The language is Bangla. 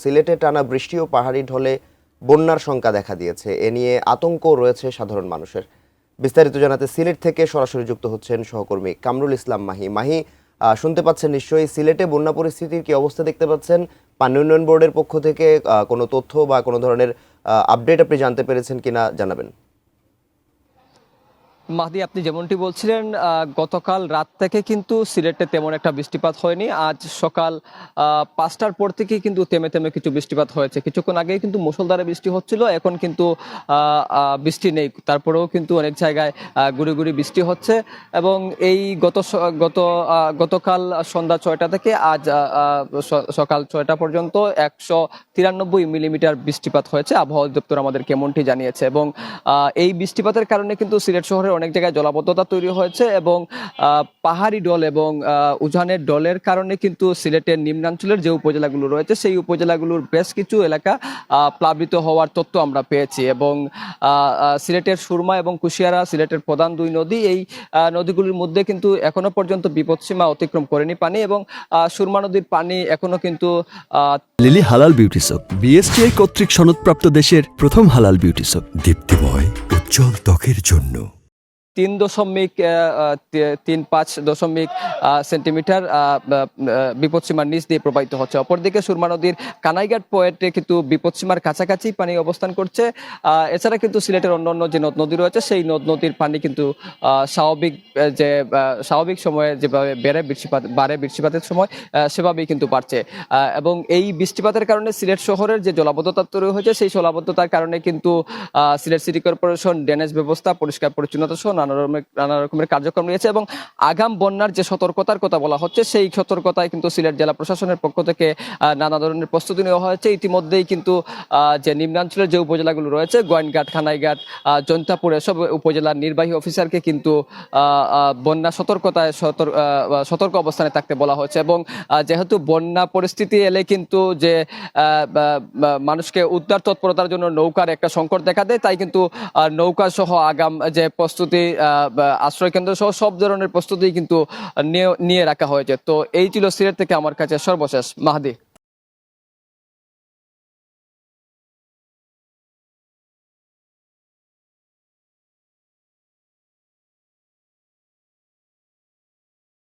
সিলেটে টানা বৃষ্টি ও পাহাড়ি ঢলে বন্যার শঙ্কা দেখা দিয়েছে। এ নিয়ে আতঙ্ক রয়েছে সাধারণ মানুষের। বিস্তারিত জানাতে সিলেট থেকে সরাসরি যুক্ত হচ্ছেন সহকর্মী কামরুল ইসলাম মাহি। মাহি, শুনতে পাচ্ছেন নিশ্চয়ই। সিলেটে বন্যা পরিস্থিতির কি অবস্থা দেখতে পাচ্ছেন? পানি উন্নয়ন বোর্ডের পক্ষ থেকে কোনো তথ্য বা কোনো ধরনের আপডেট আপনি জানতে পেরেছেন কিনা জানাবেন। মাহদি, আপনি যেমনটি বলছিলেন, গতকাল রাত থেকে কিন্তু সিলেটে তেমন একটা বৃষ্টিপাত হয়নি। আজ সকাল 5টার পর থেকে কিন্তু থেমে থেমে কিছু বৃষ্টিপাত হয়েছে। কিছুক্ষণ আগে কিন্তু মুষলধারে বৃষ্টি হচ্ছিল, এখন কিন্তু বৃষ্টি নেই। তারপরেও কিন্তু অনেক জায়গায় গুড়ি গুড়ি বৃষ্টি হচ্ছে এবং এই গতকাল সন্ধ্যা 6টা থেকে আজ সকাল 6টা পর্যন্ত 193 মিলিমিটার বৃষ্টিপাত হয়েছে। আবহাওয়া অধিদপ্তর আমাদের কেমনটি জানিয়েছে এবং এই বৃষ্টিপাতের কারণে কিন্তু সিলেট শহরের অনেক জায়গায় জলাবদ্ধতা তৈরি হয়েছে এবং পাহাড়ি ঢল এবং উজানের ঢলের কারণে কিন্তু সিলেটের নিম্নাঞ্চলের যে উপজেলাগুলো রয়েছে সেই উপজেলাগুলোর বেশ কিছু এলাকা প্লাবিত হওয়ার তথ্য আমরা পেয়েছি এবং সিলেটের সুরমা এবং কুশিয়ারা সিলেটের প্রধান দুই নদী। এই নদীগুলির মধ্যে কিন্তু এখনো পর্যন্ত বিপদসীমা অতিক্রম করেনি পানি এবং সুরমা নদীর পানি এখনো কিন্তু লিলি হালাল বিউটি সোপ, বিএসটিআই কর্তৃক সনদপ্রাপ্ত দেশের প্রথম হালাল বিউটি সোপ, দীপ্তিময় উজ্জ্বল ত্বকের জন্য। 3.35 সেন্টিমিটার বিপদসীমার নিচ দিয়ে প্রবাহিত হচ্ছে। অপরদিকে সুরমা নদীর কানাইঘাট পয়েন্টে কিন্তু বিপদসীমার কাছাকাছি পানি অবস্থান করছে। এছাড়া কিন্তু সিলেটের অন্যান্য যে নদ নদী রয়েছে সেই নদ নদীর পানি কিন্তু স্বাভাবিক সময়ে যেভাবে বাড়ে বৃষ্টিপাতের সময় সেভাবেই কিন্তু বাড়ছে এবং এই বৃষ্টিপাতের কারণে সিলেট শহরের যে জলাবদ্ধতা তৈরি হয়েছে সেই জলাবদ্ধতার কারণে কিন্তু সিলেট সিটি কর্পোরেশন ড্রেনেজ ব্যবস্থা, পরিষ্কার পরিচ্ছন্নতা সহ নানা রকমের কার্যক্রম নিয়েছে এবং আগাম বন্যার যে সতর্কতার কথা বলা হচ্ছে সেই সতর্কতায় কিন্তু সিলেট জেলা প্রশাসনের পক্ষ থেকে নানা ধরনের প্রস্তুতি নেওয়া হয়েছে। ইতিমধ্যেই কিন্তু যে নিম্নাঞ্চলের যে উপজেলাগুলো রয়েছে গোয়াইনঘাট, খানাইঘাট, জৈন্তাপুর এসব উপজেলার নির্বাহী অফিসারকে কিন্তু বন্যা সতর্কতায় সতর্ক অবস্থানে থাকতে বলা হয়েছে এবং যেহেতু বন্যা পরিস্থিতি এলে কিন্তু যে মানুষকে উদ্ধার তৎপরতার জন্য নৌকার একটা সংকট দেখা দেয়, তাই কিন্তু নৌকা সহ আগাম যে প্রস্তুতি, আশ্রয় কেন্দ্র সহ সব ধরনের প্রস্তুতি কিন্তু নিয়ে রাখা হয়েছে। তো এই ছিল সিলেট থেকে আমার কাছে সর্বশেষ। মাহদি।